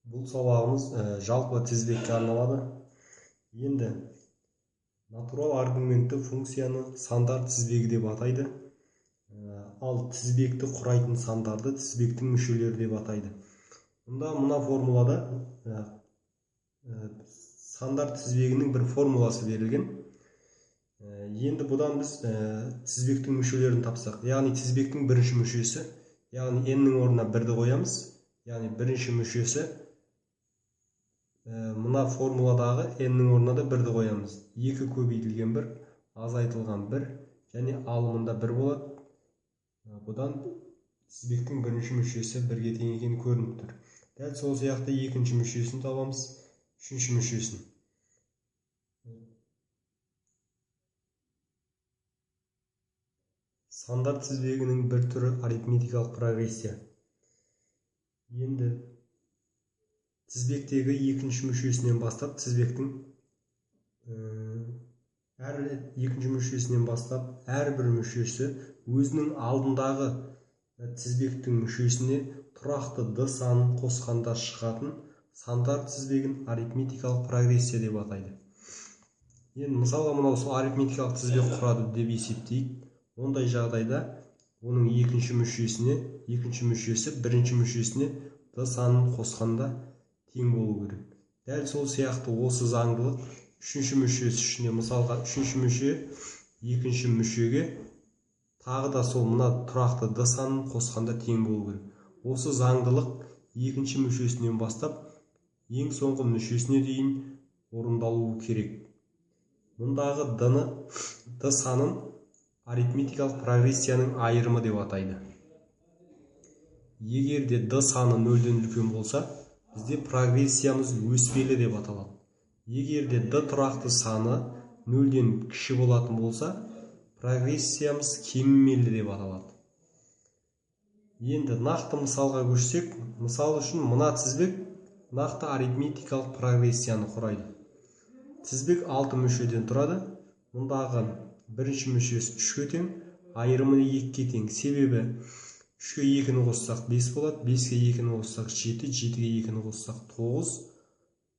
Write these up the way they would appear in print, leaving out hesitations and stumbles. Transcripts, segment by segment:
Бұл сабағымыз жалпы тізбекке арналады. Енді натурал аргументті функцияны сандар тізбегі деп атайды. Ал тізбекті құрайтын сандарды тізбектің мүшелері деп атайды. Мына формулада сандар тізбегінің бір формуласы берілген. Енді бұдан біз тізбектің мүшелерін тапсақ, яғни тізбектің бірінші мүшесі, яғни n-нің орнына 1-ді қоямыз. Яғни бірінші мүшесі мына формуладағы n-нің орнына да 1-ді қоямыз. 2 көбейтілген 1, азайтылған 1 және алымында 1 болады. Бұдан тізбектің бірінші мүшесі 1-ге тең екені көрініп тұр. Дәл сол сияқты екінші мүшесін табамыз, үшінші мүшесін. Сандар тізбегінің бір түрі арифметикалық прогрессия. Енді тізбектегі екінші мүшесінен бастап тізбектің әрбір мүшесі өзінің алдындағы тізбектің мүшесіне тұрақты d санын қосқанда шығатын сандар тізбегін арифметикалық прогрессия деп атайды. Енді мысалға мынау арифметикалық тізбек құрады деп есептейік. Ондай жағдайда оның екінші мүшесі бірінші мүшесіне d санын қосқанда тең болу керек. Дәл сол сияқты осы заңдылық үшінші мүшесі үшіне, мысалға үшінші мүше екінші мүшеге тағы да сол мына тұрақты d санын қосқанда тең болу керек. Осы заңдылық екінші мүшесінен бастап ең соңғы мүшесіне дейін орындалуы керек. Мұндағы d санын арифметикалық прогрессияның айырымы деп атайды. Егер де d саны 0-ден үлкен болса, бізде прогрессиямыз өспелі деп аталады. Егер де d тұрақты саны 0-ден кіші болатын болса, прогрессиямыз кемімелі деп аталады. Енді нақты мысалға көшсек, мысал үшін мына тізбек нақты арифметикалық прогрессияны құрайды. Тізбек 6 мүшеден тұрады. Мұндағы бірінші мүшесі 3-ге тең, айырымы 2-ге тең. Себебі 3-ге 2-ні қоссақ 5 болады, 5-ге 2-ні қоссақ 7, 7-ге 2-ні қоссақ 9,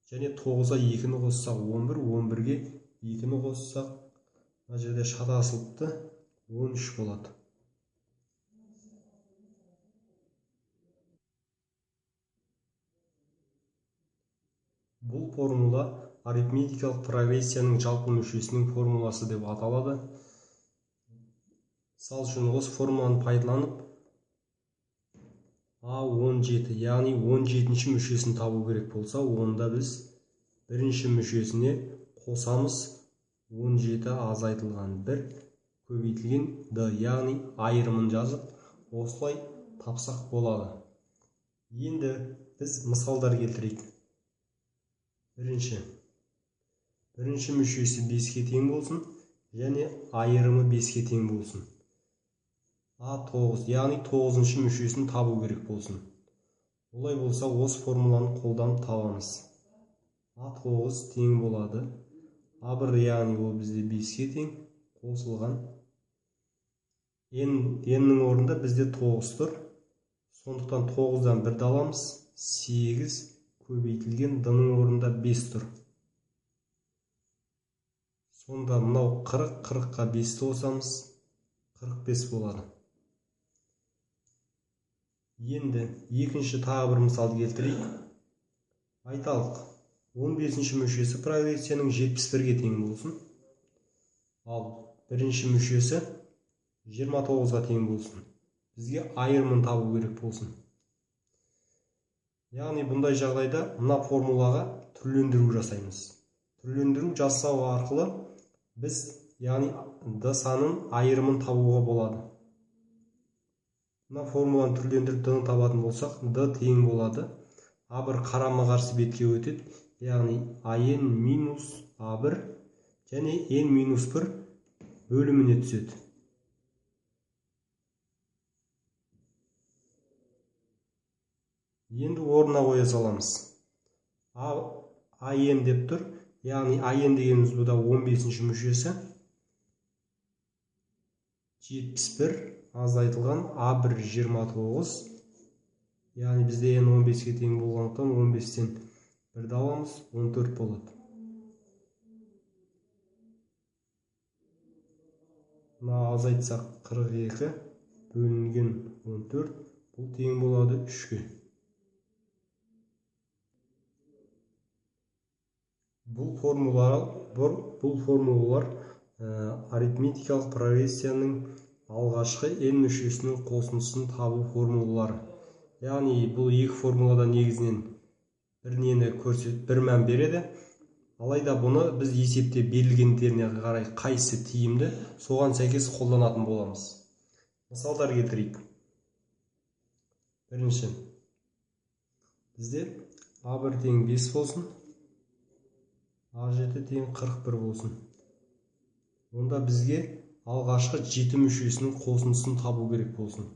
және 9-ға 2-ні қоссақ 11, 11-ге 2-ні қоссақ, мына жерде шатасылыпты, 13 болады. Бұл формула арифметикалық прогрессияның жалпы мүшесінің формуласы деп аталады. Мысал үшін осы формуланы пайдаланып A17, яғни 17-ші мүшесін табу керек болса, онда біз бірінші мүшесіне қосамыз 17 азайтылған 1 көбейтілген d, яғни айырымын жазып, осылай тапсақ болады. Енді біз мысалдар келтірейік. Бірінші мүшесі 5-ге тең болсын, және айырымы 5-ге тең болсын. A9, яғни 9-шы мүшесін табу керек болсын. Олай болса, осы формуланы қолданып табамыз. A9 тең болады. A1, яғни ол бізде 5-ге тең қосылған. N-нің орнында бізде 9 тұр. Сондықтан 9-дан 1-ді аламыз. 8 көбейтілген d-нің орнында 5 тұр. Сонда мынау 40, 40-қа 5-ті қосамыз, 45 болады. Енді екінші тағы бір мысал келтірейік. Айталық, 15-ші мүшесі прогрессияның 71-ге тең болсын. Ал бірінші мүшесі 29-ға тең болсын. Бізге айырымын табу керек болсын. Яғни бұндай жағдайда мына формулаға түрлендіру жасаймыз. Түрлендіру жасау арқылы біз, яғни d санын айырымын табуға болады. Мына формуланы түрлендіріп d-ны табатын болсақ, d тең болады. A1 қарама-қарсы бетке өтеді, яғни n минус A1 және n минус 1 бөліміне түседі. Енді орнына қоя саламыз. n деп тұр, яғни n дегеніміз бұда 15-ші мүшесі. 71 азайтылған A1 29, Яғни бізде n 15-ке тең болғандықтан 15-тен 1-ді аламыз, 14 болады. Мына азайтсақ 42 бөлінген 14, бұл тең болады 3-ке. Бұл формулалар арифметикалық прогрессияның алғашқы n мүшесінің қосындысын табу формулалары. Яғни бұл екі формулада негізінен бір мән береді. Алайда бұны біз есепте берілгендеріне қарай қайсы тиімді, соған сәйкес қолданатын боламыз. Мысалдар келтірейік. Бірінші, бізде A1 тең 5 болсын, A7 тең 41 болсын. Онда бізге алғашқы 7 мүшесінің қосындысын табу керек болсын.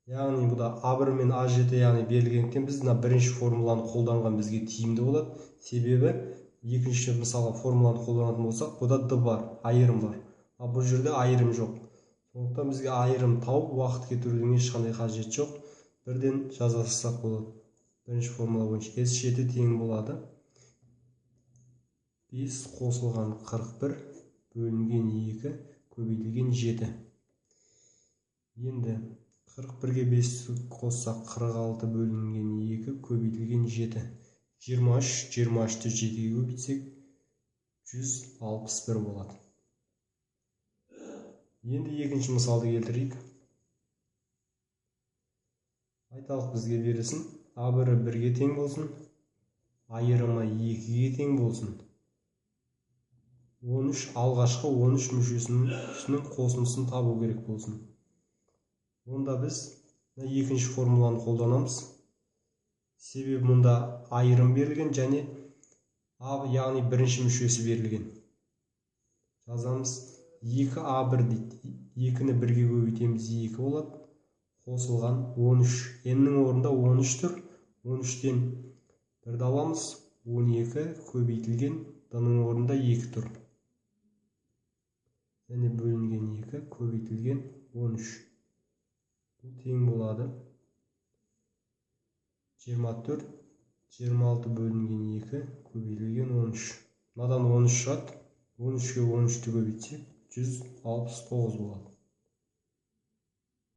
Яғни бұда A1 мен A7 яғни берілгендіктен біз бірінші формуланы қолданған бізге тиімді болады. Себебі екінші мысалға формуланы қолданатын болсақ, бұда D бар, айырым бар. Ал бұл жерде айырым жоқ. Сондықтан бізге айырым тауып уақыт кетірудің ешқандай қажеті жоқ. Бірден жаза салсақ болады. Бірінші формула бойынша S7 тең болады 5 қосылған 41 бөлінген 2 көбейтілген 7. Енді 41-ге 5 қоссақ 46 бөлінген 2 көбейтілген 7. 23-ті 7-ге көбейтсек 161 болады. Енді екінші мысалды келтірейік. Айталық бізге берілсін. A1 1-ге тең болсын, айырымы 2-ге тең болсын. 13 алғашқы 13 мүшесінің қосындысын табу керек болсын. Онда біз екінші формуланы қолданамыз. Себебі мұнда айырым берілген және яғни бірінші мүшесі берілген. Жазамыз 2A1 дейді. 2-ні 1-ге көбейтеміз 2 болады. Қосылған 13. N-нің орнында 13 тұр. 13-тен 1-ді аламыз. 12 көбейтілген D-нің орнында 2 тұр. Және бөлінген 2 көбейтілген 13. Бұл тең болады 24, 26 бөлінген 2 көбейтілген 13. Мынадан 13 шығады. 13-ке 13-ті көбейтсек 169 болады.